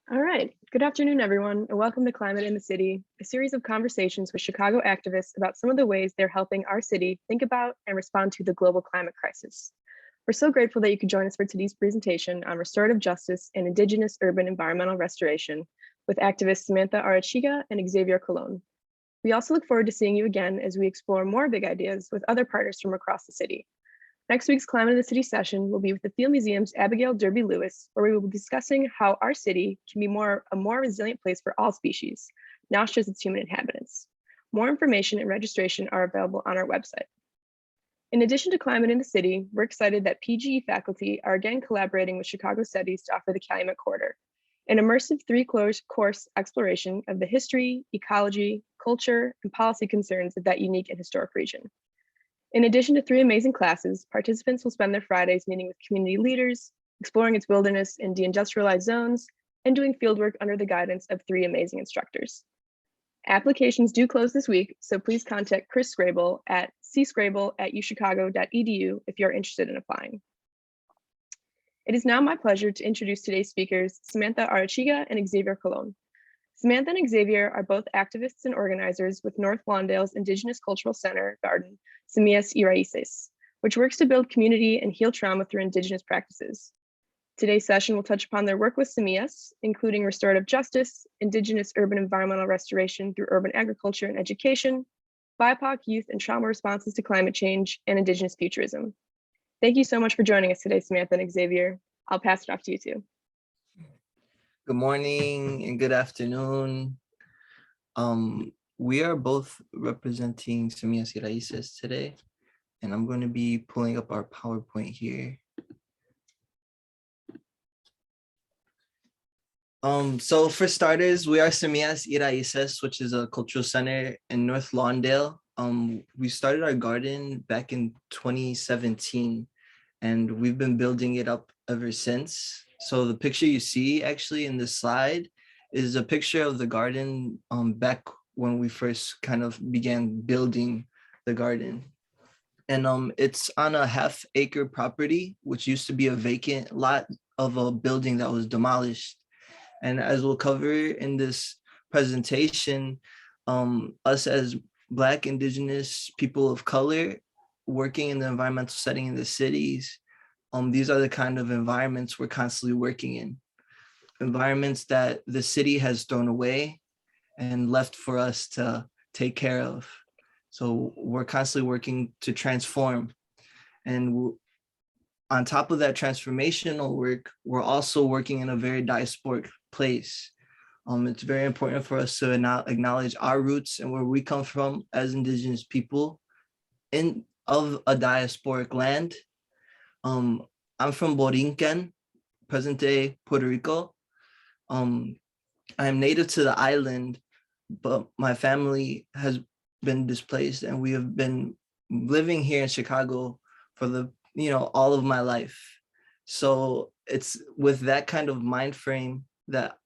All right. Good afternoon, everyone, and welcome to Climate in the City, a series of conversations with Chicago activists about some of the ways they're helping our city think about and respond to the global climate crisis. We're so grateful that you could join us for today's presentation on restorative justice and Indigenous urban environmental restoration with activists Samantha Arechiga and Xavier Colon. We also look forward to seeing you again as we explore more big ideas with other partners from across the city. Next week's Climate in the City session will be with the Field Museum's Abigail Derby Lewis, where we will be discussing how our city can be a more resilient place for all species, not just its human inhabitants. More information and registration are available on our website. In addition to Climate in the City, we're excited that PGE faculty are again collaborating with Chicago Studies to offer the Calumet Quarter, an immersive three-course exploration of the history, ecology, culture, and policy concerns of that unique and historic region. In addition to 3 amazing classes, participants will spend their Fridays meeting with community leaders, exploring its wilderness and deindustrialized zones, and doing fieldwork under the guidance of 3 amazing instructors. Applications do close this week, so please contact Chris Scrable at cscrable@uchicago.edu if you're interested in applying. It is now my pleasure to introduce today's speakers, Samantha Arechiga and Xavier Colon. Samantha and Xavier are both activists and organizers with North Lawndale's Indigenous Cultural Center garden, Semillas y Raices, which works to build community and heal trauma through Indigenous practices. Today's session will touch upon their work with Semillas, including restorative justice, Indigenous urban environmental restoration through urban agriculture and education, BIPOC youth and trauma responses to climate change, and Indigenous futurism. Thank you so much for joining us today, Samantha and Xavier. I'll pass it off to you two. Good morning and good afternoon. We are both representing Semillas y Raices today, and I'm going to be pulling up our PowerPoint here. So for starters, we are Semillas y Raices, which is a cultural center in North Lawndale. We started our garden back in 2017, and we've been building it up ever since. So the picture you see actually in this slide is a picture of the garden back when we first kind of began building the garden. And it's on a half-acre property, which used to be a vacant lot of a building that was demolished. And as we'll cover in this presentation, us as Black, Indigenous people of color working in the environmental setting in the cities, these are the kind of environments we're constantly working in. Environments that the city has thrown away and left for us to take care of. So we're constantly working to transform. And on top of that transformational work, we're also working in a very diasporic place. It's very important for us to acknowledge our roots and where we come from as Indigenous people of a diasporic land. I'm from Borinquen, present-day Puerto Rico. I'm native to the island, but my family has been displaced, and we have been living here in Chicago for all of my life. So it's with that kind of mind frame that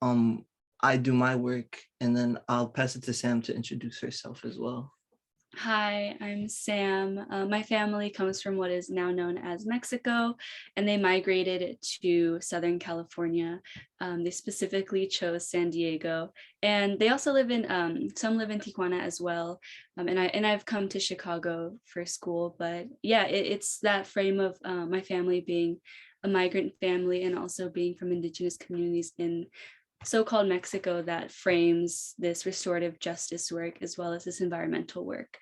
I do my work, and then I'll pass it to Sam to introduce herself as well. Hi, I'm Sam. My family comes from what is now known as Mexico, and they migrated to Southern California. They specifically chose San Diego, and they also live in, some live in Tijuana as well. And I've come to Chicago for school, but yeah, it's that frame of my family being a migrant family and also being from Indigenous communities in so-called Mexico that frames this restorative justice work as well as this environmental work.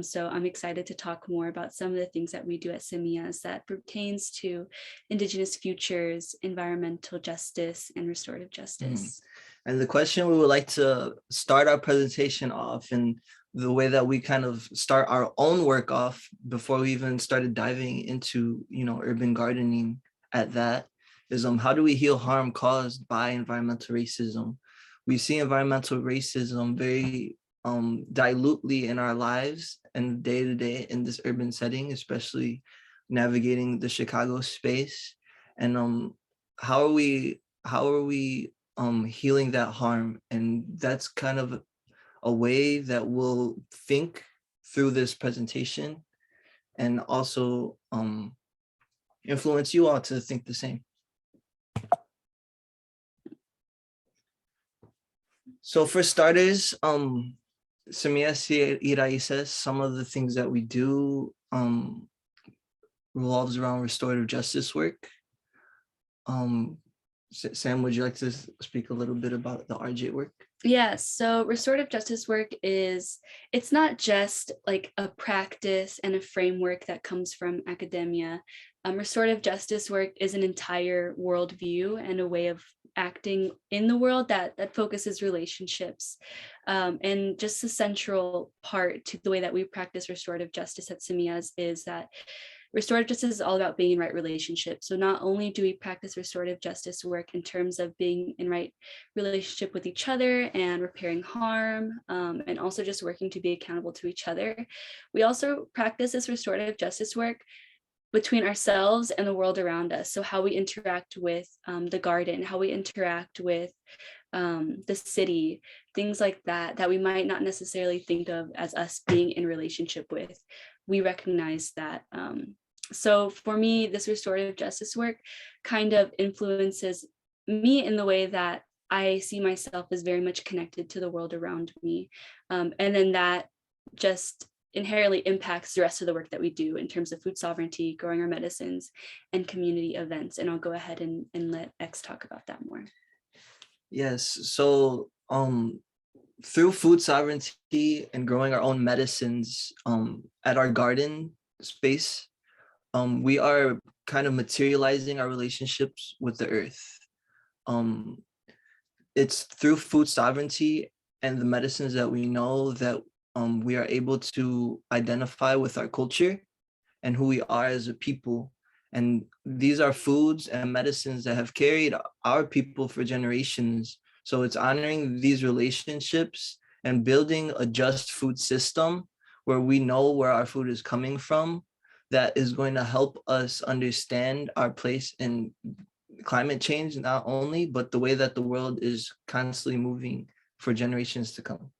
So I'm excited to talk more about some of the things that we do at Semillas that pertains to Indigenous futures, environmental justice, and restorative justice. And the question we would like to start our presentation off, and the way that we kind of start our own work off before we even started diving into, urban gardening at that, is how do we heal harm caused by environmental racism? We see environmental racism very dilutely in our lives and day to day in this urban setting, especially navigating the Chicago space. And how are we healing that harm? And that's kind of a way that we'll think through this presentation, and also influence you all to think the same. So for starters, Semillas y Raices, some of the things that we do revolves around restorative justice work. Sam, would you like to speak a little bit about the RJ work? Yeah, so restorative justice work it's not just like a practice and a framework that comes from academia. Restorative justice work is an entire worldview and a way of acting in the world that focuses relationships. And just the central part to the way that we practice restorative justice at Semillas is that restorative justice is all about being in right relationship. So not only do we practice restorative justice work in terms of being in right relationship with each other and repairing harm, and also just working to be accountable to each other, we also practice this restorative justice work between ourselves and the world around us. So how we interact with the garden, how we interact with the city, things like that we might not necessarily think of as us being in relationship with. We recognize that. So for me, this restorative justice work kind of influences me in the way that I see myself as very much connected to the world around me. And then that just inherently impacts the rest of the work that we do in terms of food sovereignty, growing our medicines, and community events. And I'll go ahead and let X talk about that more. Yes, so through food sovereignty and growing our own medicines at our garden space, we are kind of materializing our relationships with the earth. It's through food sovereignty and the medicines that we know that we are able to identify with our culture and who we are as a people. And these are foods and medicines that have carried our people for generations. So it's honoring these relationships and building a just food system where we know where our food is coming from, that is going to help us understand our place in climate change, not only, but the way that the world is constantly moving for generations to come.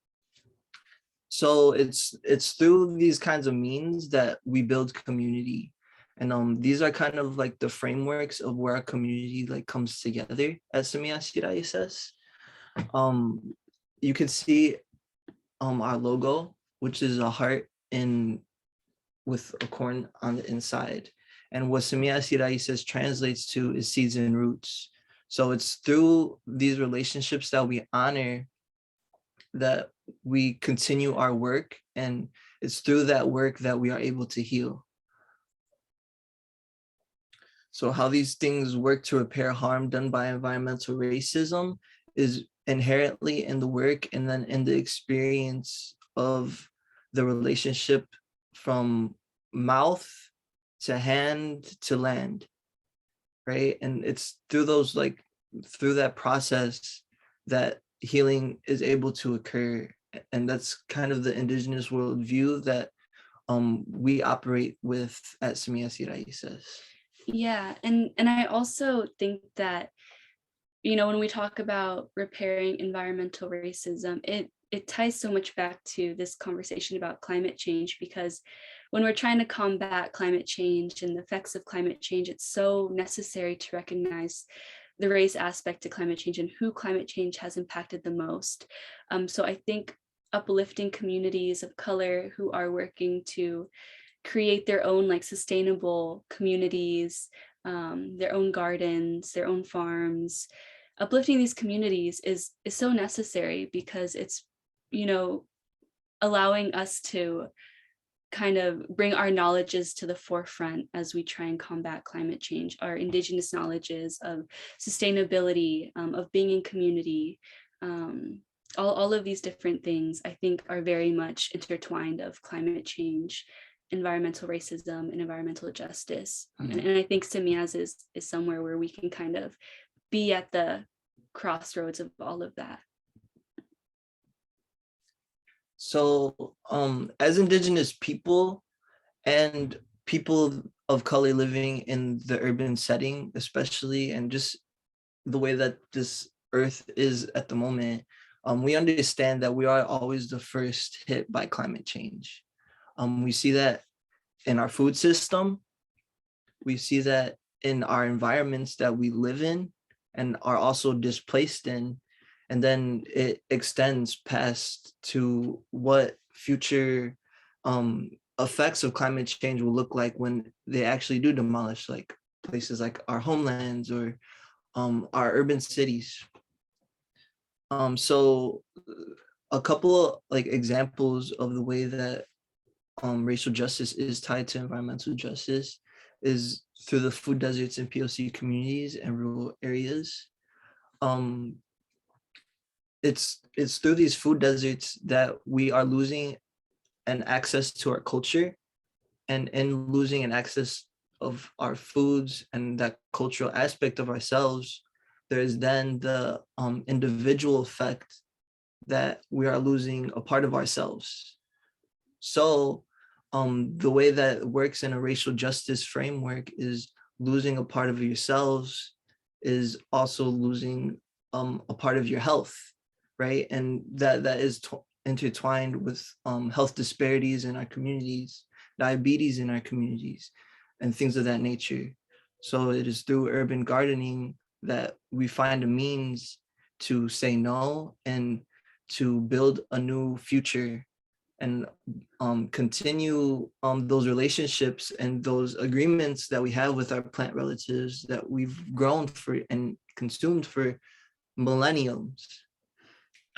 So it's through these kinds of means that we build community. And these are kind of like the frameworks of where our community like comes together at Semillas y Raices. You can see our logo, which is a heart with a corn on the inside. And what Semillas y Raices translates to is seeds and roots. So it's through these relationships that we honor that we continue our work, and it's through that work that we are able to heal. So how these things work to repair harm done by environmental racism is inherently in the work and then in the experience of the relationship from mouth to hand to land, right? And it's through through that process that healing is able to occur. And that's kind of the Indigenous worldview that we operate with at Semillas y Raices. Yeah, and I also think that, when we talk about repairing environmental racism, it ties so much back to this conversation about climate change, because when we're trying to combat climate change and the effects of climate change, it's so necessary to recognize the race aspect to climate change and who climate change has impacted the most. So I think uplifting communities of color who are working to create their own like sustainable communities, their own gardens, their own farms, uplifting these communities is so necessary, because it's, allowing us to kind of bring our knowledges to the forefront as we try and combat climate change, our Indigenous knowledges of sustainability, of being in community. All of these different things, I think, are very much intertwined of climate change, environmental racism, and environmental justice. And I think Semillas is somewhere where we can kind of be at the crossroads of all of that. So as Indigenous people and people of color living in the urban setting, especially, and just the way that this earth is at the moment, we understand that we are always the first hit by climate change. We see that in our food system. We see that in our environments that we live in and are also displaced in. And then it extends past to what future effects of climate change will look like when they actually do demolish like places like our homelands or our urban cities. So a couple of like examples of the way that racial justice is tied to environmental justice is through the food deserts and POC communities and rural areas. Um, it's through these food deserts that we are losing an access to our culture, and in losing an access of our foods and that cultural aspect of ourselves, there is then the individual effect that we are losing a part of ourselves. So the way that it works in a racial justice framework is losing a part of yourselves is also losing a part of your health, right? And that is intertwined with health disparities in our communities, diabetes in our communities, and things of that nature. So it is through urban gardening that we find a means to say no and to build a new future and continue those relationships and those agreements that we have with our plant relatives that we've grown for and consumed for millenniums.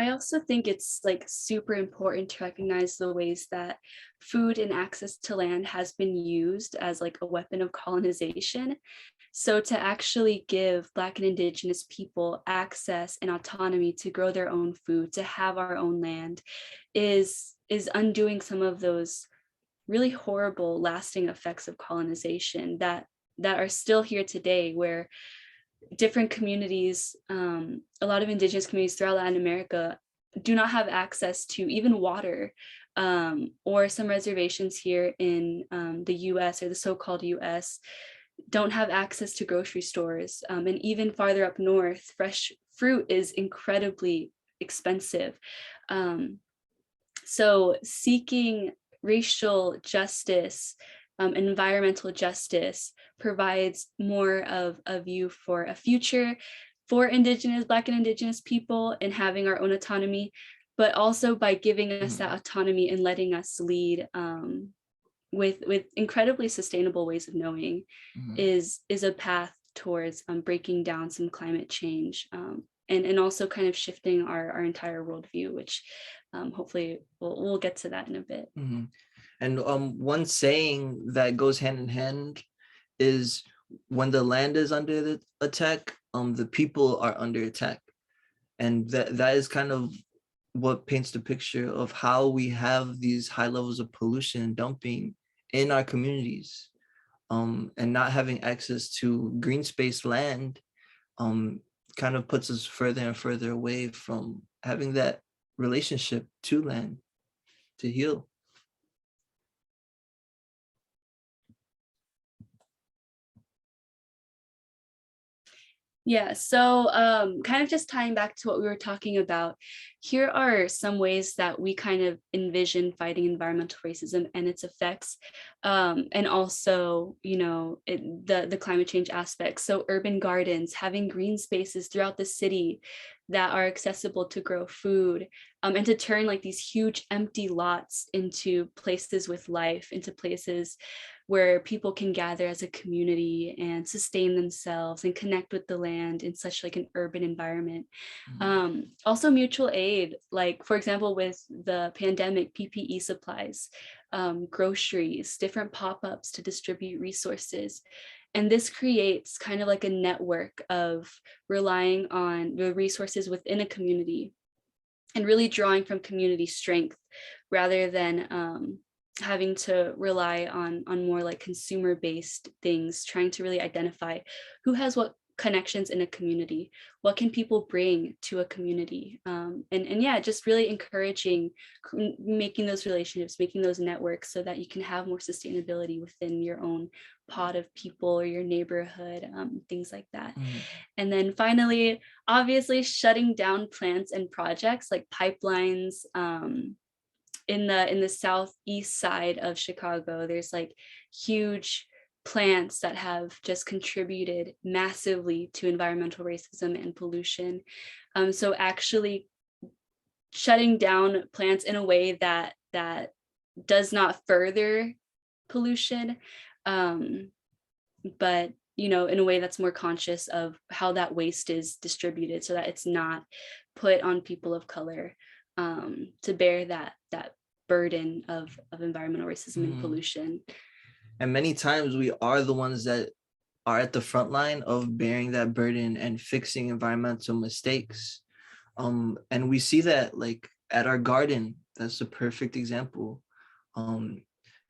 I also think it's like super important to recognize the ways that food and access to land has been used as like a weapon of colonization. So to actually give Black and Indigenous people access and autonomy to grow their own food, to have our own land, is undoing some of those really horrible lasting effects of colonization that are still here today, where different communities, a lot of Indigenous communities throughout Latin America do not have access to even water, or some reservations here in the US, or the so-called US, don't have access to grocery stores. And even farther up north, fresh fruit is incredibly expensive. So seeking racial justice, environmental justice provides more of a view for a future for Indigenous, Black and Indigenous people and having our own autonomy, but also by giving us that autonomy and letting us lead with incredibly sustainable ways of knowing is a path towards breaking down some climate change, and also kind of shifting our entire worldview, which hopefully we'll get to that in a bit. And one saying that goes hand in hand is when the land is under the attack, the people are under attack. And that is kind of what paints the picture of how we have these high levels of pollution and dumping in our communities, and not having access to green space land kind of puts us further and further away from having that relationship to land to heal. Yeah, so kind of just tying back to what we were talking about, here are some ways that we kind of envision fighting environmental racism and its effects, and also, you know, the climate change aspects. So urban gardens, having green spaces throughout the city that are accessible to grow food, and to turn like these huge empty lots into places with life, into places where people can gather as a community and sustain themselves and connect with the land in such like an urban environment. Also mutual aid, like for example, with the pandemic, PPE supplies, groceries, different pop-ups to distribute resources. And this creates kind of like a network of relying on the resources within a community and really drawing from community strength rather than having to rely on more like consumer-based things, trying to really identify who has what connections in a community, what can people bring to a community, and yeah, just really encouraging making those relationships, making those networks so that you can have more sustainability within your own pod of people or your neighborhood, things like that. And then finally, obviously shutting down plants and projects like pipelines. In the southeast side of Chicago, there's like huge plants that have just contributed massively to environmental racism and pollution. So actually shutting down plants in a way that does not further pollution, but in a way that's more conscious of how that waste is distributed, so that it's not put on people of color to bear that burden of environmental racism and pollution. And many times we are the ones that are at the front line of bearing that burden and fixing environmental mistakes. And we see that like at our garden. That's a perfect example. And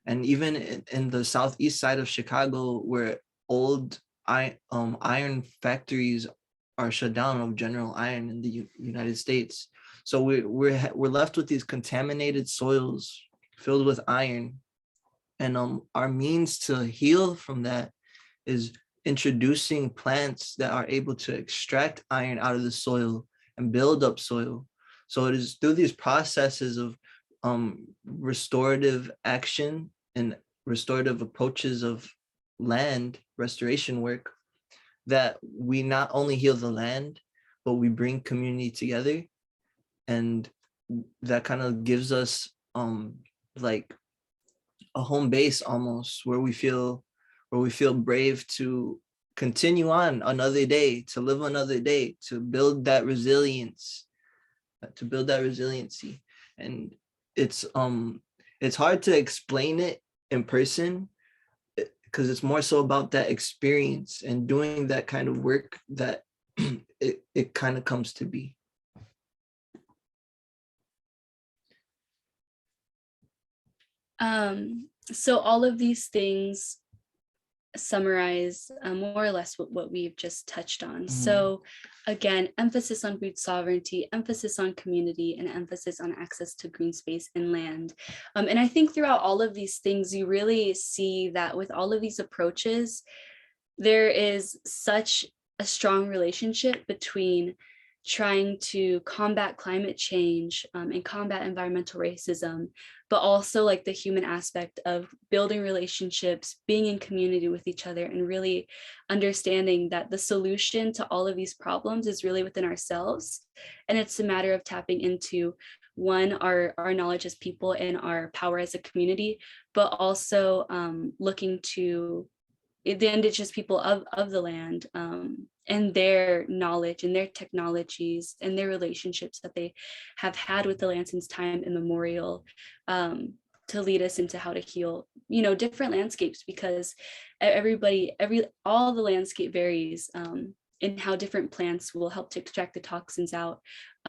even in the southeast side of Chicago, where old iron factories are shut down, of General Iron in the United States. So we're left with these contaminated soils filled with iron. And our means to heal from that is introducing plants that are able to extract iron out of the soil and build up soil. So it is through these processes of restorative action and restorative approaches of land restoration work that we not only heal the land, but we bring community together. And that kind of gives us like a home base almost, where we feel brave to continue on another day, to live another day, to build that resilience, resiliency. And it's hard to explain it in person, because it's more so about that experience and doing that kind of work that it kind of comes to be. So all of these things summarize more or less what we've just touched on. Mm-hmm. So again, emphasis on food sovereignty, emphasis on community, and emphasis on access to green space and land. And I think throughout all of these things, you really see that with all of these approaches, there is such a strong relationship between trying to combat climate change and combat environmental racism, but also like the human aspect of building relationships, being in community with each other, and really understanding that the solution to all of these problems is really within ourselves. And it's a matter of tapping into, one, our knowledge as people and our power as a community, but also looking to the indigenous people of the land and their knowledge and their technologies and their relationships that they have had with the land since time immemorial, to lead us into how to heal, different landscapes, because all the landscape varies in how different plants will help to extract the toxins out.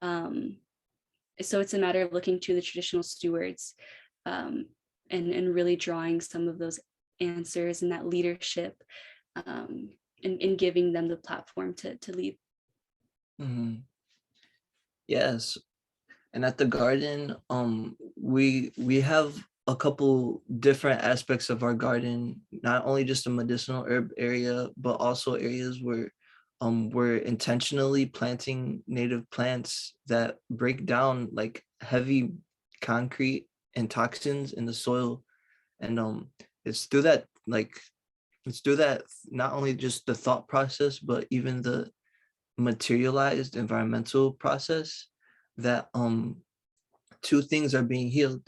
So it's a matter of looking to the traditional stewards and really drawing some of those answers and that leadership, and giving them the platform to lead. Mm-hmm. Yes. And at the garden, we have a couple different aspects of our garden, not only just a medicinal herb area, but also areas where we're intentionally planting native plants that break down like heavy concrete and toxins in the soil. And it's through that not only just the thought process, but even the materialized environmental process that two things are being healed.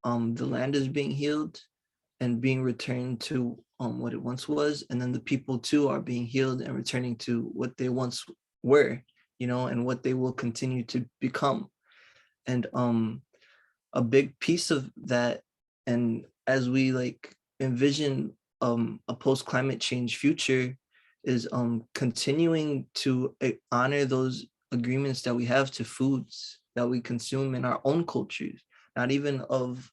The land is being healed and being returned to what it once was, and then the people too are being healed and returning to what they once were, and what they will continue to become. And a big piece of that, and as we like envision a post-climate change future, is continuing to honor those agreements that we have to foods that we consume in our own cultures, not even of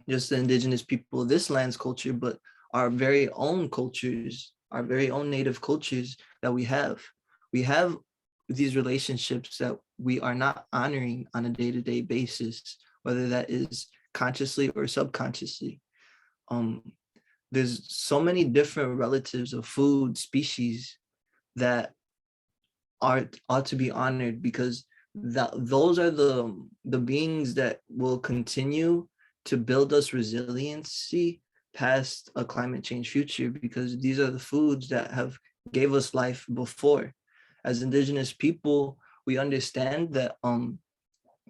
just the indigenous people of this land's culture, but our very own cultures, our very own native cultures that we have. We have these relationships that we are not honoring on a day-to-day basis, whether that is consciously or subconsciously. There's so many different relatives of food species that ought to be honored, because those are the beings that will continue to build us resiliency past a climate change future, because these are the foods that have gave us life before. As Indigenous people, we understand that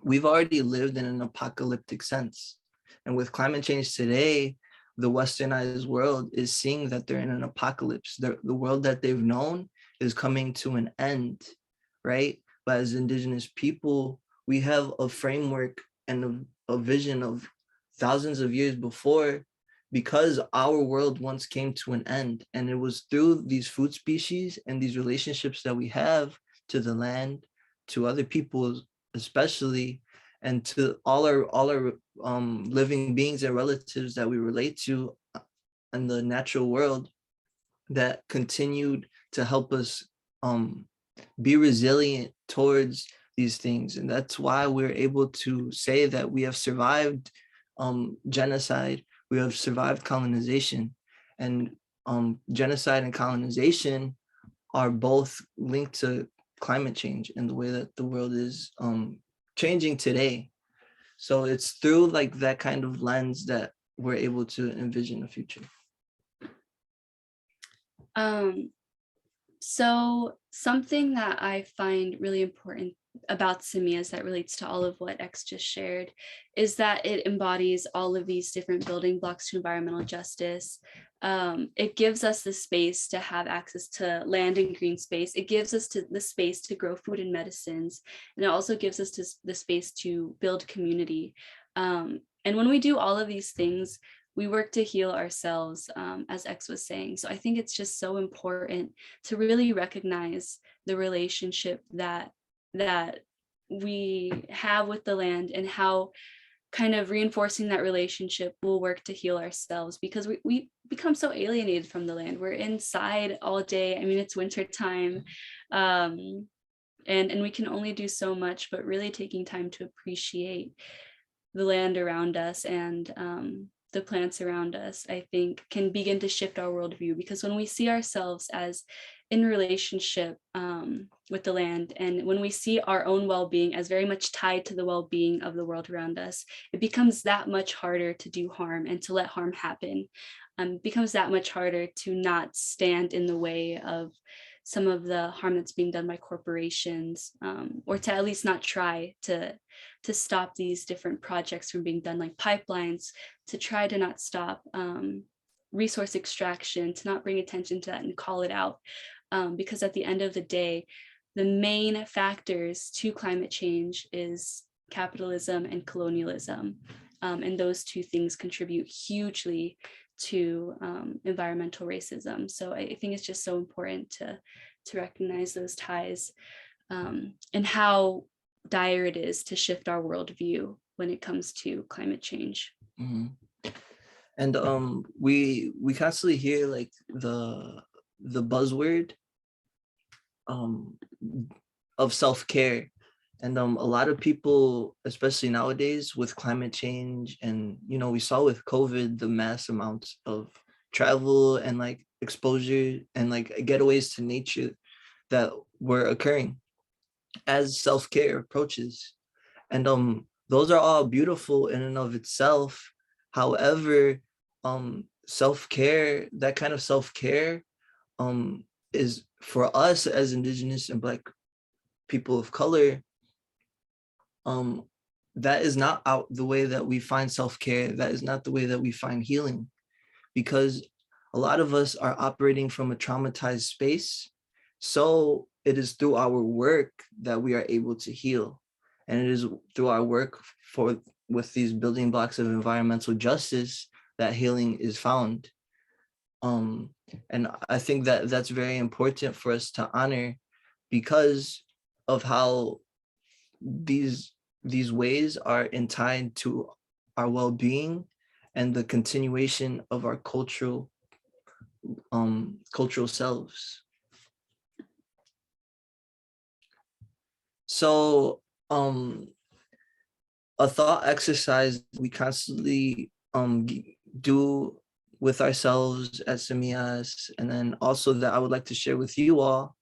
we've already lived in an apocalyptic sense. And with climate change today, the westernized world is seeing that they're in an apocalypse. The world that they've known is coming to an end, right? But as Indigenous people, we have a framework and a vision of thousands of years before, because our world once came to an end. And it was through these food species and these relationships that we have to the land, to other people especially, and to all our living beings and relatives that we relate to in the natural world, that continued to help us be resilient towards these things. And that's why we're able to say that we have survived genocide, we have survived colonization. And genocide and colonization are both linked to climate change and the way that the world is changing today. So it's through like that kind of lens that we're able to envision a future. So something that I find really important about Semillas that relates to all of what X just shared is that it embodies all of these different building blocks to environmental justice. It gives us the space to have access to land and green space. It gives us the space to grow food and medicines. And it also gives us the space to build community. And when we do all of these things, we work to heal ourselves, as X was saying. So I think it's just so important to really recognize the relationship that we have with the land, and how kind of reinforcing that relationship will work to heal ourselves, because we become so alienated from the land. We're inside all day. I mean, it's winter time, and we can only do so much, but really taking time to appreciate the land around us and the plants around us, I think, can begin to shift our worldview. Because when we see ourselves as in relationship with the land, and when we see our own well-being as very much tied to the well-being of the world around us, it becomes that much harder to do harm and to let harm happen. It becomes that much harder to not stand in the way of some of the harm that's being done by corporations, or to at least not try to stop these different projects from being done, like pipelines, to try to not stop resource extraction, to not bring attention to that and call it out. Because at the end of the day, the main factors to climate change is capitalism and colonialism. And those two things contribute hugely to environmental racism. So I think it's just so important to recognize those ties, and how dire it is to shift our worldview when it comes to climate change. Mm-hmm. And we constantly hear like the buzzword of self-care. And a lot of people, especially nowadays with climate change, and we saw with COVID the mass amounts of travel and like exposure and like getaways to nature that were occurring as self-care approaches. And those are all beautiful in and of itself. However, self-care, that kind of self-care is, for us as Indigenous and Black people of color, that is not out the way that we find self-care. That is not the way that we find healing, because a lot of us are operating from a traumatized space. So it is through our work that we are able to heal. And it is through our work with these building blocks of environmental justice that healing is found. And I think that that's very important for us to honor, because of how these ways are tied to our well-being and the continuation of our cultural selves. So a thought exercise we constantly do with ourselves at Semillas, and then also that I would like to share with you all,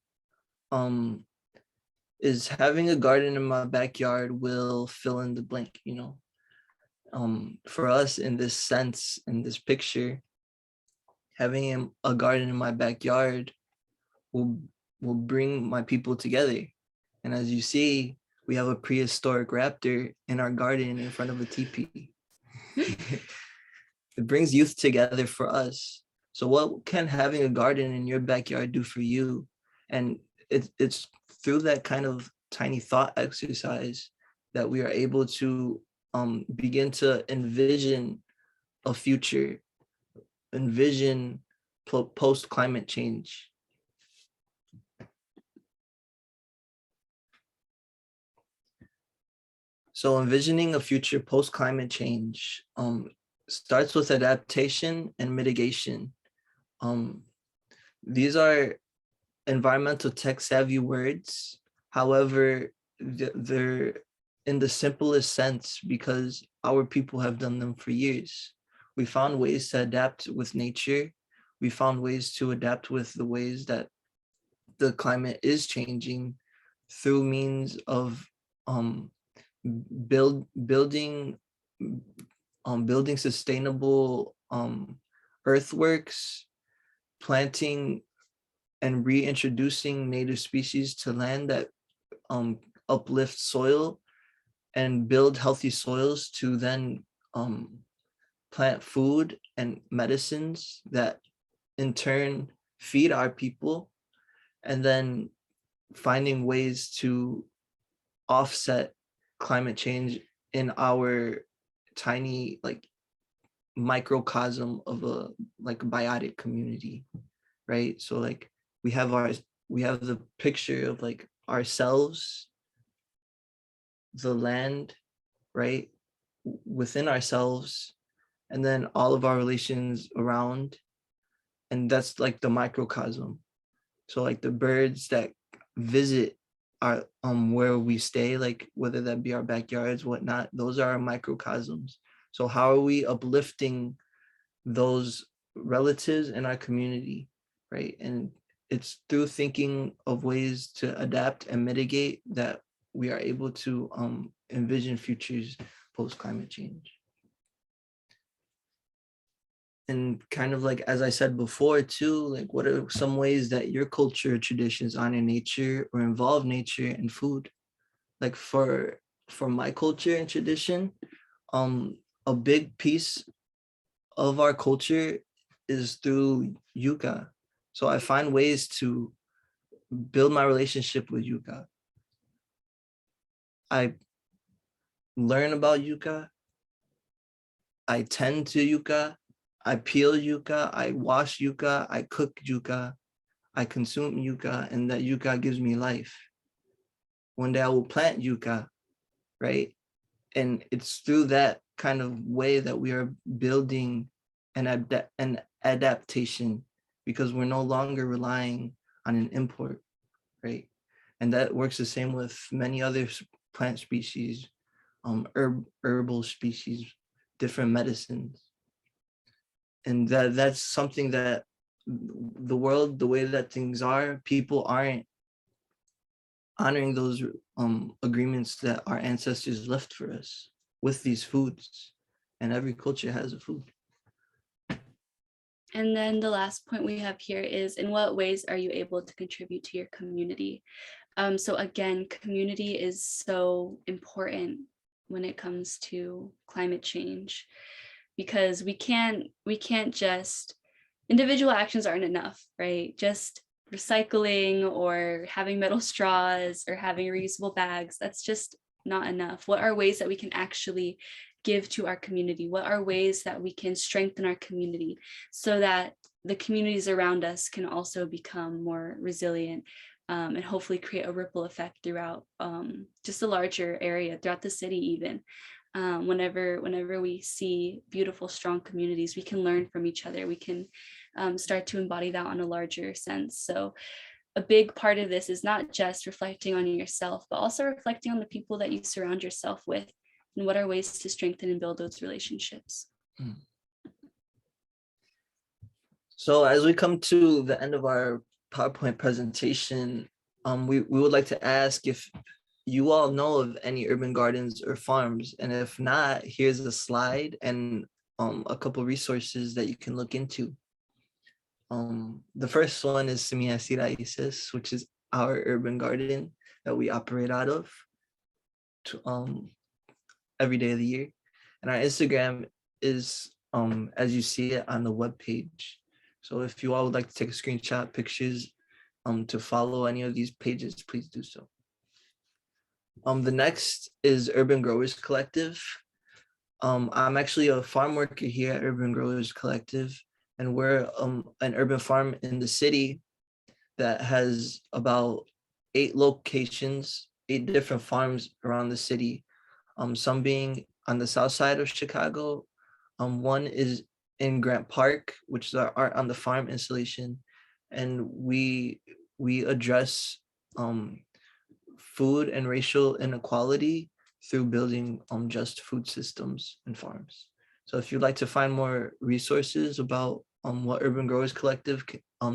is having a garden in my backyard will fill in the blank. For us, in this sense, in this picture, having a garden in my backyard will bring my people together. And as you see, we have a prehistoric raptor in our garden in front of a teepee. It brings youth together for us. So what can having a garden in your backyard do for you? And it's through that kind of tiny thought exercise that we are able to begin to envision a future, envision post climate change. So envisioning a future post climate change starts with adaptation and mitigation. These are environmental tech savvy words. However, they're in the simplest sense because our people have done them for years. We found ways to adapt with nature. We found ways to adapt with the ways that the climate is changing through means of building sustainable earthworks, planting and reintroducing native species to land that uplift soil and build healthy soils to then plant food and medicines that in turn feed our people, and then finding ways to offset climate change in our tiny like microcosm of a like biotic community, right? So like we have the picture of like ourselves, the land, right, within ourselves, and then all of our relations around, and that's like the microcosm. So like the birds that visit our where we stay, like whether that be our backyards, whatnot, those are our microcosms. So how are we uplifting those relatives in our community, right? And it's through thinking of ways to adapt and mitigate that we are able to envision futures post climate change. And kind of like, as I said before too, like what are some ways that your culture traditions honor nature or involve nature and food? Like for my culture and tradition, a big piece of our culture is through yucca. So I find ways to build my relationship with yucca. I learn about yucca. I tend to yucca. I peel yucca. I wash yucca. I cook yucca. I consume yucca, and that yucca gives me life. One day I will plant yucca, right? And it's through that kind of way that we are building an adaptation, because we're no longer relying on an import, right? And that works the same with many other plant species, herbal species, different medicines. And that's something that the world, the way that things are, people aren't honoring those agreements that our ancestors left for us with these foods. And every culture has a food. And then the last point we have here is, in what ways are you able to contribute to your community? So again, community is so important when it comes to climate change, because we can't just, individual actions aren't enough, right? Just recycling or having metal straws or having reusable bags, that's just not enough. What are ways that we can actually give to our community? What are ways that we can strengthen our community so that the communities around us can also become more resilient, and hopefully create a ripple effect throughout just a larger area, throughout the city even. Whenever we see beautiful, strong communities, we can learn from each other. We can start to embody that on a larger sense. So a big part of this is not just reflecting on yourself, but also reflecting on the people that you surround yourself with, and what are ways to strengthen and build those relationships. So as we come to the end of our PowerPoint presentation, we would like to ask if you all know of any urban gardens or farms, and if not, here's a slide and a couple resources that you can look into. The first one is Semillas y Raices, which is our urban garden that we operate out of every day of the year. And our Instagram is as you see it on the webpage. So if you all would like to take a screenshot, pictures, to follow any of these pages, please do so. The next is Urban Growers Collective. I'm actually a farm worker here at Urban Growers Collective, and we're an urban farm in the city that has about 8 locations, 8 different farms around the city. Some being on the south side of Chicago. One is in Grant Park, which is our Art on the Farm installation, and we address food and racial inequality through building just food systems and farms. So if you'd like to find more resources about what Urban Growers Collective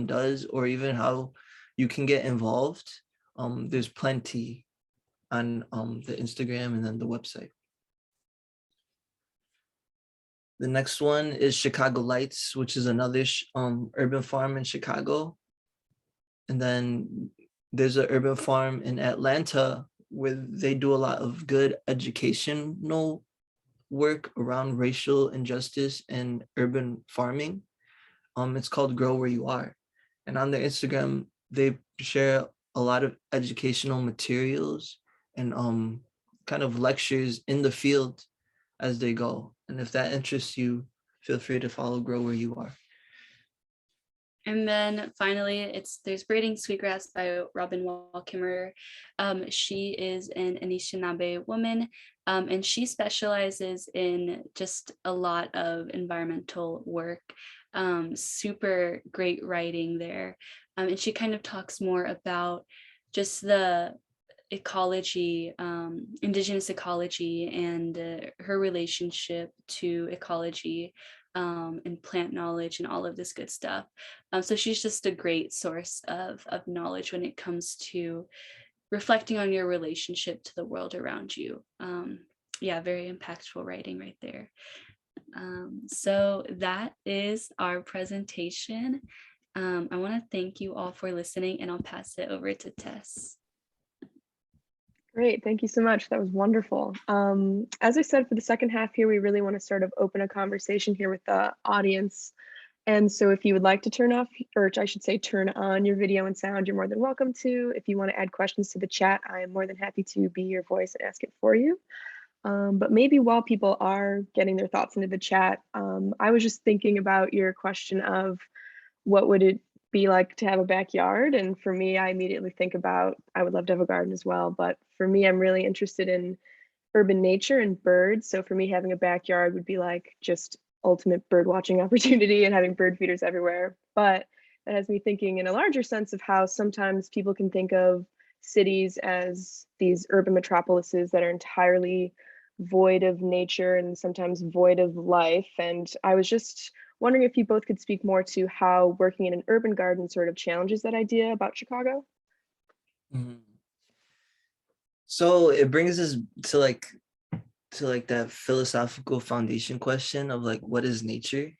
does, or even how you can get involved, there's plenty on the Instagram and then the website. The next one is Chicago Lights, which is another urban farm in Chicago. And then there's an urban farm in Atlanta where they do a lot of good educational work around racial injustice and urban farming. It's called Grow Where You Are. And on their Instagram, they share a lot of educational materials and kind of lectures in the field as they go. And if that interests you, feel free to follow Grow Where You Are. And then finally, there's Braiding Sweetgrass by Robin Wall-Kimmerer. She is an Anishinaabe woman, and she specializes in just a lot of environmental work. Super great writing there. And she kind of talks more about just the ecology, Indigenous ecology, and her relationship to ecology, and plant knowledge and all of this good stuff. So she's just a great source of knowledge when it comes to reflecting on your relationship to the world around you. Yeah, very impactful writing right there. So that is our presentation. I want to thank you all for listening, and I'll pass it over to Tess. Great, thank you so much. That was wonderful. As I said, for the second half here, we really want to sort of open a conversation here with the audience. And so if you would like to turn off, or I should say turn on your video and sound, you're more than welcome to. If you want to add questions to the chat, I am more than happy to be your voice and ask it for you. But maybe while people are getting their thoughts into the chat, I was just thinking about your question of what would it be like to have a backyard? And for me, I immediately think about, I would love to have a garden as well, but for me, I'm really interested in urban nature and birds. So for me, having a backyard would be like just ultimate bird watching opportunity and having bird feeders everywhere. But that has me thinking in a larger sense of how sometimes people can think of cities as these urban metropolises that are entirely void of nature and sometimes void of life. And I was just wondering if you both could speak more to how working in an urban garden sort of challenges that idea about Chicago. Mhm. So it brings us to like that philosophical foundation question of like, what is nature?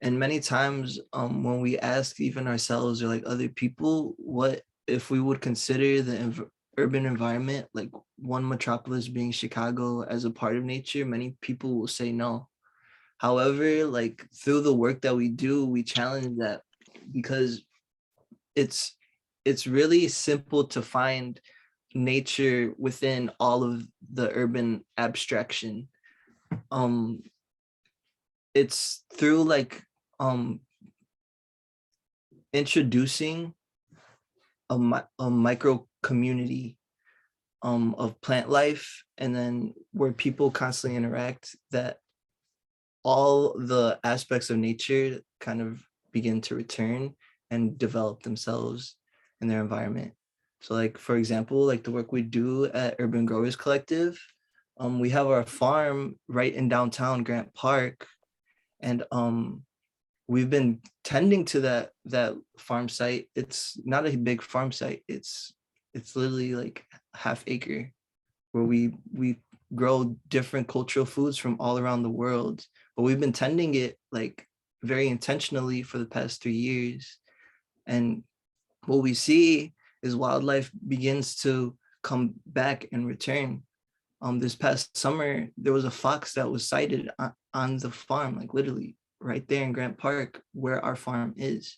And many times when we ask even ourselves or like other people, what if we would consider the urban environment, like one metropolis being Chicago, as a part of nature, many people will say no. However, like through the work that we do, we challenge that, because it's really simple to find nature within all of the urban abstraction. It's through like introducing a micro community of plant life, and then where people constantly interact, that all the aspects of nature kind of begin to return and develop themselves in their environment. So like, for example, like the work we do at Urban Growers Collective, we have our farm right in downtown Grant Park, and we've been tending to that farm site. It's not a big farm site. It's literally like half acre, where we grow different cultural foods from all around the world. But we've been tending it like very intentionally for the past 3 years. And what we see is wildlife begins to come back and return. This past summer, there was a fox that was sighted on the farm, like literally right there in Grant Park, where our farm is.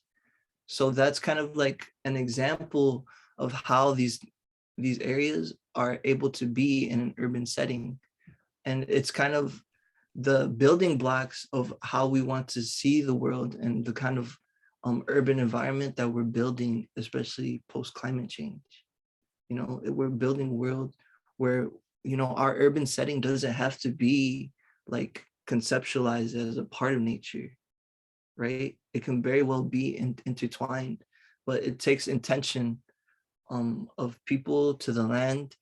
So that's kind of like an example of how these areas are able to be in an urban setting. And it's kind of the building blocks of how we want to see the world and the kind of urban environment that we're building, especially post climate change. You know, we're building a world where, you know, our urban setting doesn't have to be like conceptualized as a part of nature, right? It can very well be intertwined, but it takes intention of people to the land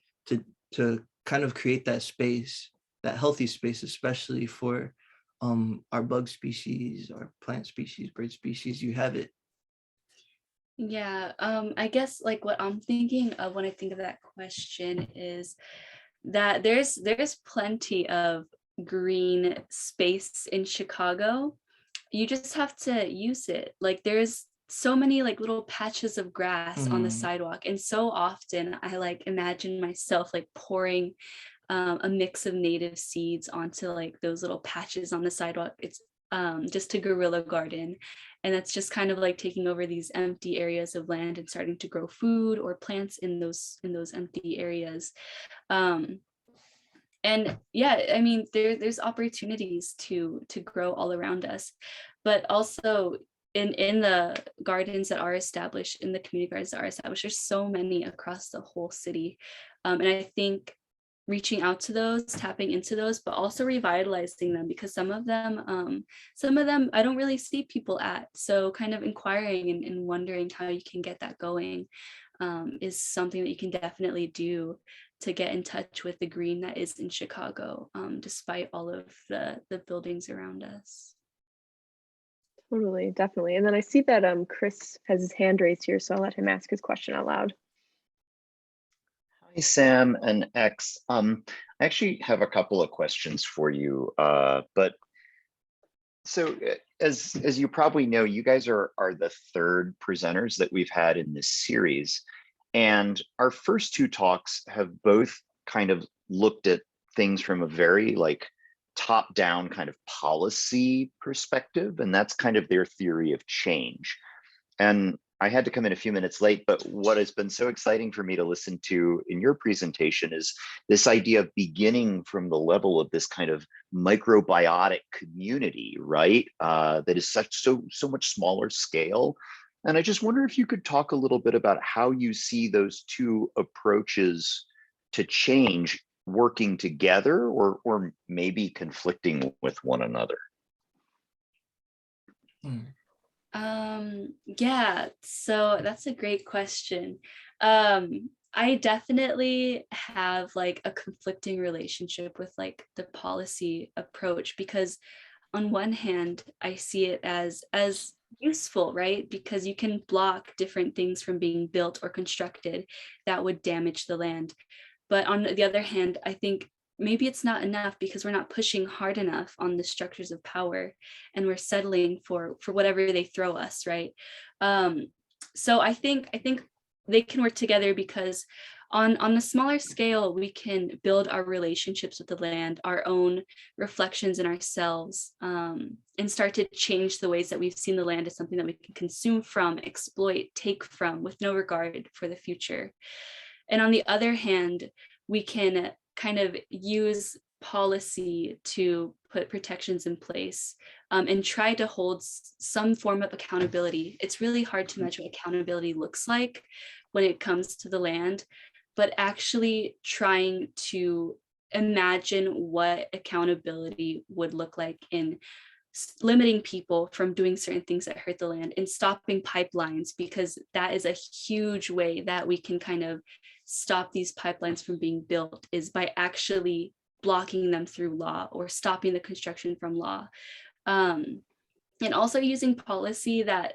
to kind of create that space, that healthy space, especially for our bug species, our plant species, bird species. You have it. Yeah, I guess like what I'm thinking of when I think of that question is that there's plenty of green space in Chicago. You just have to use it. Like there's so many like little patches of grass on the sidewalk, and so often I like imagine myself like pouring a mix of native seeds onto like those little patches on the sidewalk. It's just to guerrilla garden, and that's just kind of like taking over these empty areas of land and starting to grow food or plants in those empty areas. And yeah, I mean there's opportunities to grow all around us, but also in the gardens that are established, in the community gardens that are established, there's so many across the whole city. And I think reaching out to those, tapping into those, but also revitalizing them, because some of them I don't really see people at. So kind of inquiring and wondering how you can get that going is something that you can definitely do to get in touch with the green that is in Chicago, despite all of the buildings around us. Totally, definitely. And then I see that Chris has his hand raised here, so I'll let him ask his question out loud. Hi, Sam and X. I actually have a couple of questions for you, but so as you probably know, you guys are the third presenters that we've had in this series. And our first two talks have both kind of looked at things from a very like top-down kind of policy perspective, and that's kind of their theory of change. And I had to come in a few minutes late, but what has been so exciting for me to listen to in your presentation is this idea of beginning from the level of this kind of microbiotic community, right? That is so much smaller scale. And I just wonder if you could talk a little bit about how you see those two approaches to change working together, or maybe conflicting with one another. Yeah, so that's a great question. I definitely have like a conflicting relationship with like the policy approach, because on one hand I see it as useful, right? Because you can block different things from being built or constructed that would damage the land. But on the other hand, I think maybe it's not enough, because we're not pushing hard enough on the structures of power, and we're settling for whatever they throw us, right? So I think they can work together, because on a smaller scale, we can build our relationships with the land, our own reflections in ourselves, and start to change the ways that we've seen the land as something that we can consume from, exploit, take from, with no regard for the future. And on the other hand, we can kind of use policy to put protections in place, and try to hold some form of accountability. It's really hard to imagine what accountability looks like when it comes to the land, but actually trying to imagine what accountability would look like in limiting people from doing certain things that hurt the land, and stopping pipelines, because that is a huge way that we can kind of stop these pipelines from being built, is by actually blocking them through law or stopping the construction from law. And also using policy that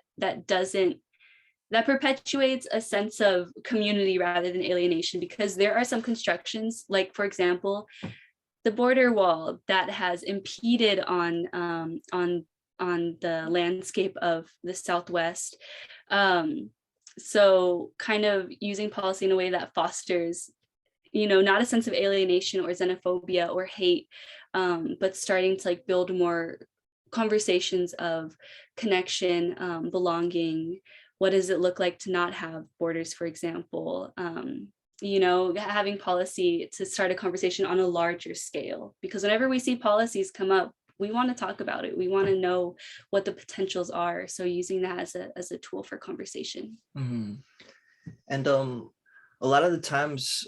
perpetuates a sense of community rather than alienation, because there are some constructions, like for example, the border wall, that has impeded on on the landscape of the Southwest. So kind of using policy in a way that fosters, not a sense of alienation or xenophobia or hate, but starting to like build more conversations of connection, belonging. What does it look like to not have borders, for example? Having policy to start a conversation on a larger scale, because whenever we see policies come up, we want to talk about it. We want to know what the potentials are. So using that as a tool for conversation. Mm-hmm. And a lot of the times,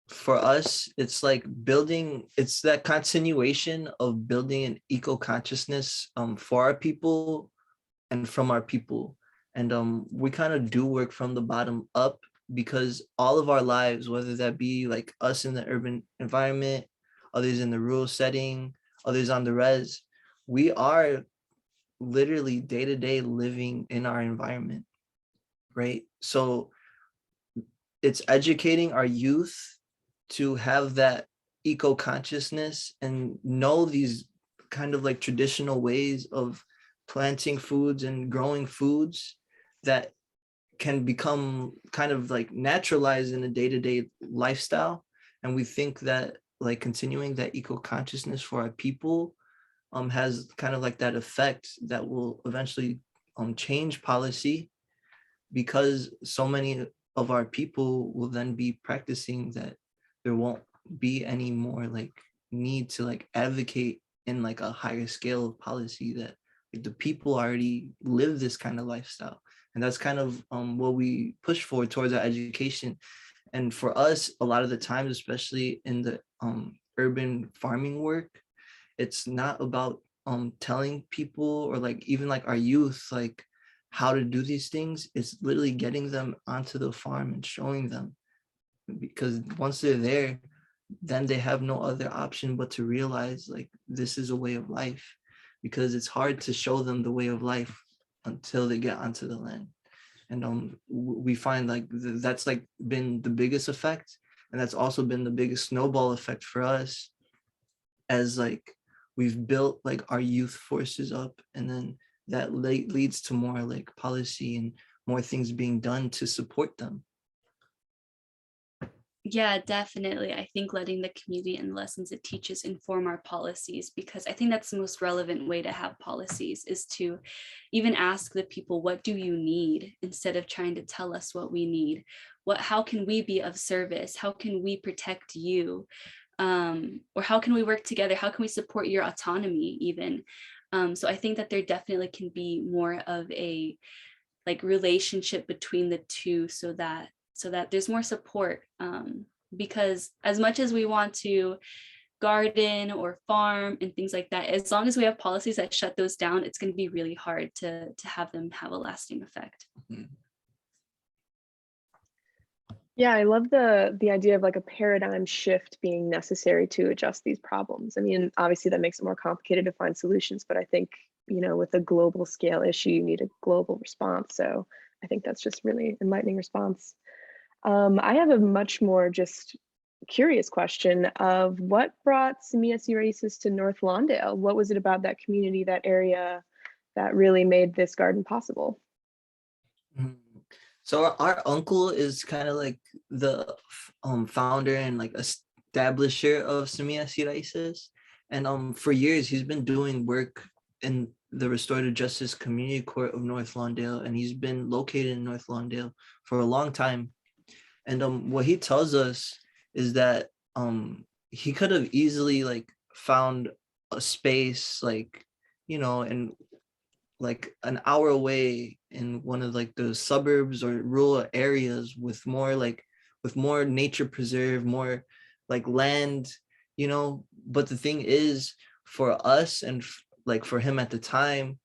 for us, it's like it's that continuation of building an eco-consciousness for our people and from our people. And we kind of do work from the bottom up, because all of our lives, whether that be like us in the urban environment, others in the rural setting, others on the res, we are literally day-to-day living in our environment, right? So it's educating our youth to have that eco-consciousness and know these kind of like traditional ways of planting foods and growing foods that can become kind of like naturalized in a day-to-day lifestyle. And we think that like continuing that eco-consciousness for our people has kind of like that effect that will eventually change policy, because so many of our people will then be practicing that. There won't be any more like need to like advocate in like a higher scale of policy, that like, the people already live this kind of lifestyle. And that's kind of what we push for towards our education. And for us, a lot of the times, especially in the urban farming work, it's not about telling people or like even like our youth like how to do these things. It's literally getting them onto the farm and showing them, because once they're there, then they have no other option but to realize like this is a way of life, because it's hard to show them the way of life until they get onto the land. And we find like that's like been the biggest effect, and that's also been the biggest snowball effect for us, as like we've built like our youth forces up, and then that leads to more like policy and more things being done to support them. Yeah, definitely. I think letting the community and the lessons it teaches inform our policies, because I think that's the most relevant way to have policies, is to even ask the people, what do you need, instead of trying to tell us what we need. How can we be of service? How can we protect you? Or how can we work together? How can we support your autonomy even? So I think that there definitely can be more of a like relationship between the two, so that there's more support, because as much as we want to garden or farm and things like that, as long as we have policies that shut those down, it's going to be really hard to have them have a lasting effect. Mm-hmm. Yeah, I love the idea of like a paradigm shift being necessary to adjust these problems. I mean, obviously that makes it more complicated to find solutions, but I think, with a global scale issue, you need a global response. So I think that's just really enlightening response. I have a much more just curious question of what brought Semillas y Raices to North Lawndale? What was it about that community, that area, that really made this garden possible? So our uncle is kind of like the founder and like establisher of Semillas y Raices. And for years, he's been doing work in the Restorative Justice Community Court of North Lawndale, and he's been located in North Lawndale for a long time. And what he tells us is that he could have easily like found a space like, in like an hour away in one of like the suburbs or rural areas with more nature preserve, more like land, but the thing is, for us and like for him at the time,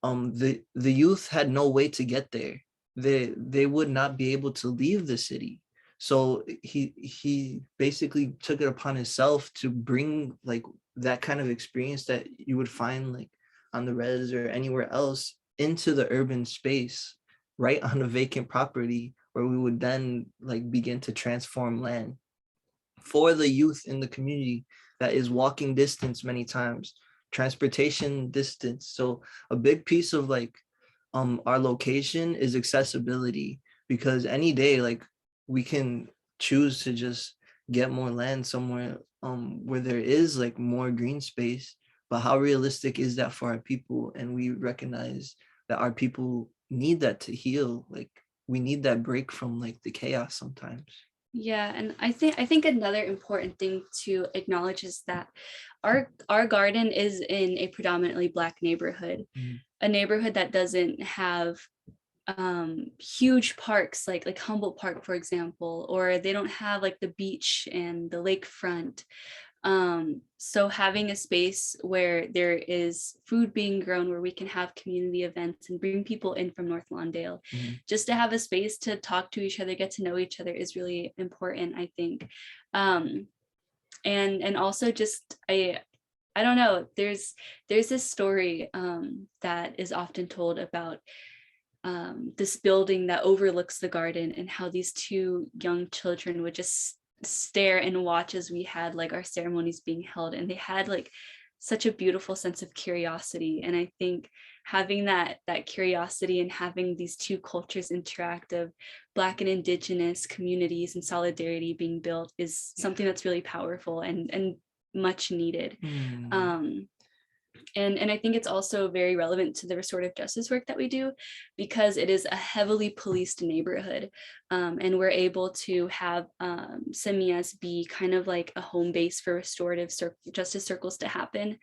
the youth had no way to get there. They would not be able to leave the city. So he basically took it upon himself to bring like that kind of experience that you would find like on the res or anywhere else into the urban space, right on a vacant property, where we would then like begin to transform land for the youth in the community that is walking distance many times transportation distance. So a big piece of like our location is accessibility, because any day like we can choose to just get more land somewhere where there is like more green space, but how realistic is that for our people? And we recognize that our people need that to heal. Like we need that break from like the chaos sometimes. Yeah, and I think another important thing to acknowledge is that our garden is in a predominantly Black neighborhood, a neighborhood that doesn't have huge parks like Humboldt Park, for example, or they don't have like the beach and the lakefront. So having a space where there is food being grown, where we can have community events and bring people in from North Lawndale, just to have a space to talk to each other, get to know each other is really important, I think. And also just I don't know, there's this story that is often told about this building that overlooks the garden, and how these two young children would just stare and watch as we had like our ceremonies being held, and they had like such a beautiful sense of curiosity. And I think having that curiosity and having these two cultures interact of Black and Indigenous communities and solidarity being built is something that's really powerful and much needed. And I think it's also very relevant to the restorative justice work that we do, because it is a heavily policed neighborhood. And we're able to have Semillas be kind of like a home base for restorative justice circles to happen.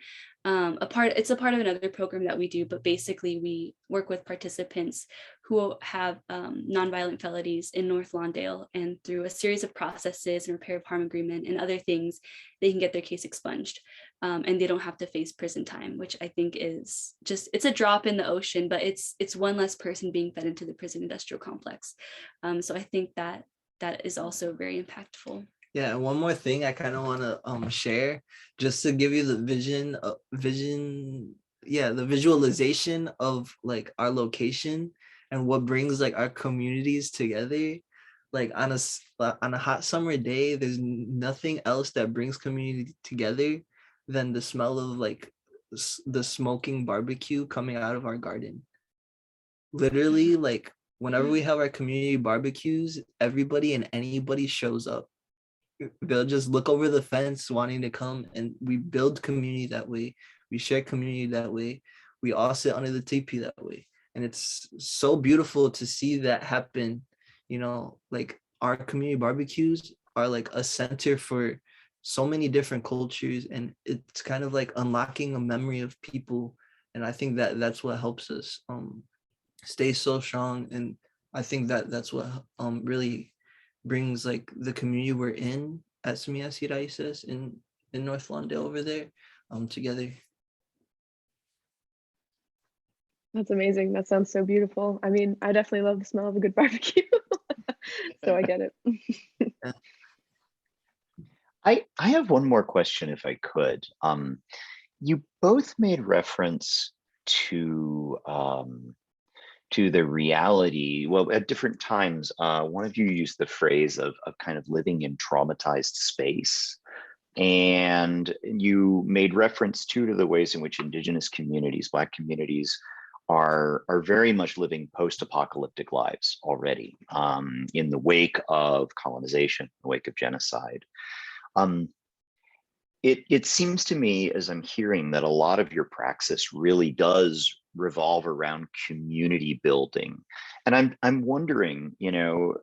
It's a part of another program that we do, but basically we work with participants who have nonviolent felonies in North Lawndale, and through a series of processes and repair of harm agreement and other things, they can get their case expunged, and they don't have to face prison time, which I think is just, it's a drop in the ocean, but it's one less person being fed into the prison industrial complex. So I think that is also very impactful. Yeah, and one more thing I kind of want to share, just to give you the the visualization of like our location and what brings like our communities together. Like on a hot summer day, there's nothing else that brings community together than the smell of like the smoking barbecue coming out of our garden. Literally, like whenever we have our community barbecues, everybody and anybody shows up. They'll just look over the fence wanting to come, and we build community that way. We share community that way. We all sit under the teepee that way. And it's so beautiful to see that happen. You know, like our community barbecues are like a center for so many different cultures, and it's kind of like unlocking a memory of people. And I think that that's what helps us stay so strong. And I think that that's what really brings like the community we're in at Semillas y Raices in North Lawndale over there together. That's amazing. That sounds so beautiful. I mean, I definitely love the smell of a good barbecue. So I get it. I have one more question, if I could. You both made reference to the reality. Well, at different times, one of you used the phrase of kind of living in traumatized space. And you made reference to the ways in which Indigenous communities, Black communities, are very much living post-apocalyptic lives already, in the wake of colonization, in the wake of genocide. It seems to me, as I'm hearing, that a lot of your praxis really does revolve around community building. And I'm wondering, you know,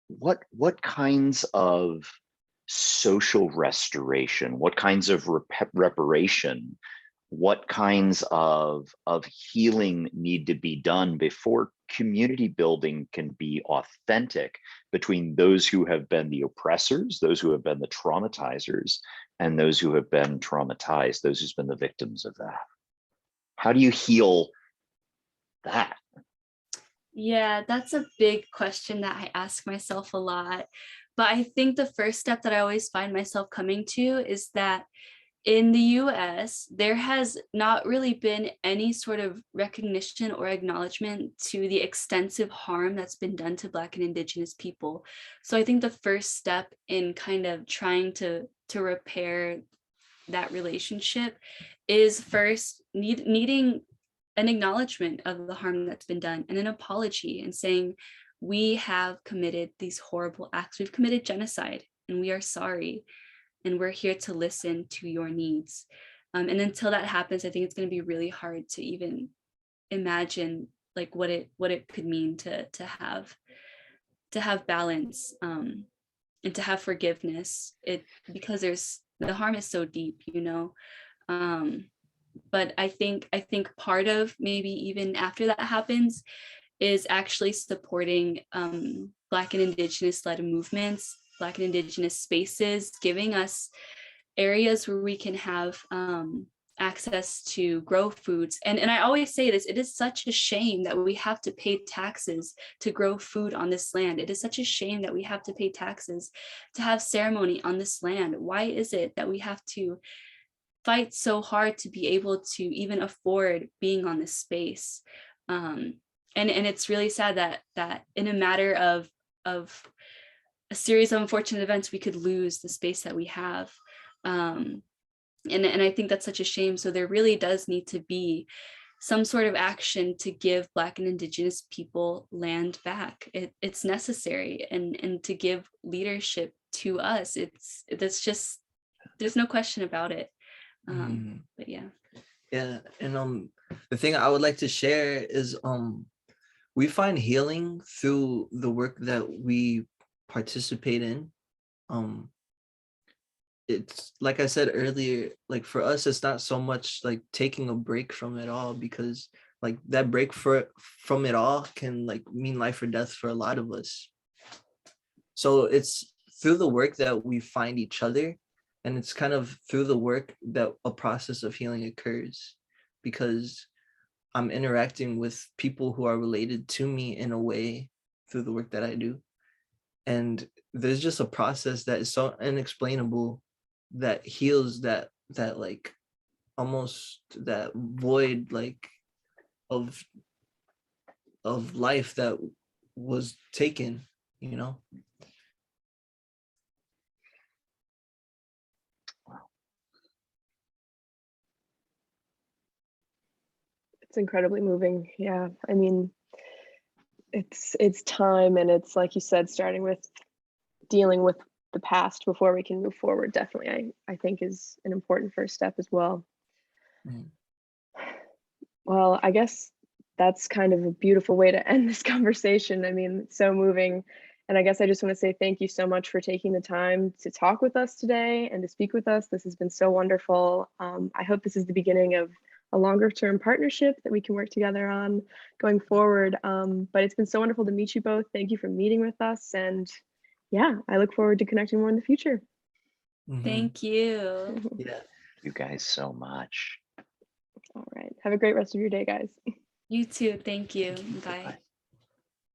what kinds of social restoration, what kinds of reparation, what kinds of healing need to be done before community building can be authentic between those who have been the oppressors, those who have been the traumatizers, and those who have been traumatized, those who've been the victims of that. How do you heal that? Yeah, that's a big question that I ask myself a lot. But I think the first step that I always find myself coming to is that in the US, there has not really been any sort of recognition or acknowledgement to the extensive harm that's been done to Black and Indigenous people. So I think the first step in kind of trying to repair that relationship is first needing an acknowledgement of the harm that's been done and an apology, and saying, we have committed these horrible acts, we've committed genocide, and we are sorry, and we're here to listen to your needs. And until that happens, I think it's going to be really hard to even imagine like what it could mean to have balance, and to have forgiveness, because the harm is so deep, you know. But I think part of maybe even after that happens is actually supporting Black and Indigenous led movements, Black and Indigenous spaces, giving us areas where we can have access to grow foods. And I always say this, it is such a shame that we have to pay taxes to grow food on this land. It is such a shame that we have to pay taxes to have ceremony on this land. Why is it that we have to fight so hard to be able to even afford being on this space? And it's really sad that in a matter of a series of unfortunate events, we could lose the space that we have. And I think that's such a shame. So there really does need to be some sort of action to give Black and Indigenous people land back. It's necessary, and to give leadership to us. There's no question about it. But yeah. Yeah, and the thing I would like to share is we find healing through the work that we participate in. It's like I said earlier, like for us, it's not so much like taking a break from it all, because like that break from it all can like mean life or death for a lot of us. So it's through the work that we find each other, and it's kind of through the work that a process of healing occurs, because I'm interacting with people who are related to me in a way through the work that I do. And there's just a process that is so unexplainable that heals that like almost that void like of life that was taken, you know. It's incredibly moving. Yeah, I mean, it's time, and it's like you said, starting with dealing with the past before we can move forward. Definitely, I think is an important first step as well. Well, I guess that's kind of a beautiful way to end this conversation. I mean, it's so moving. And I guess I just want to say thank you so much for taking the time to talk with us today and to speak with us. This has been so wonderful. I hope this is the beginning of a longer term partnership that we can work together on going forward. But it's been so wonderful to meet you both. Thank you for meeting with us. And yeah, I look forward to connecting more in the future. Thank you. Yeah. You guys so much. All right. Have a great rest of your day, guys. You too. Thank you. Bye. Bye.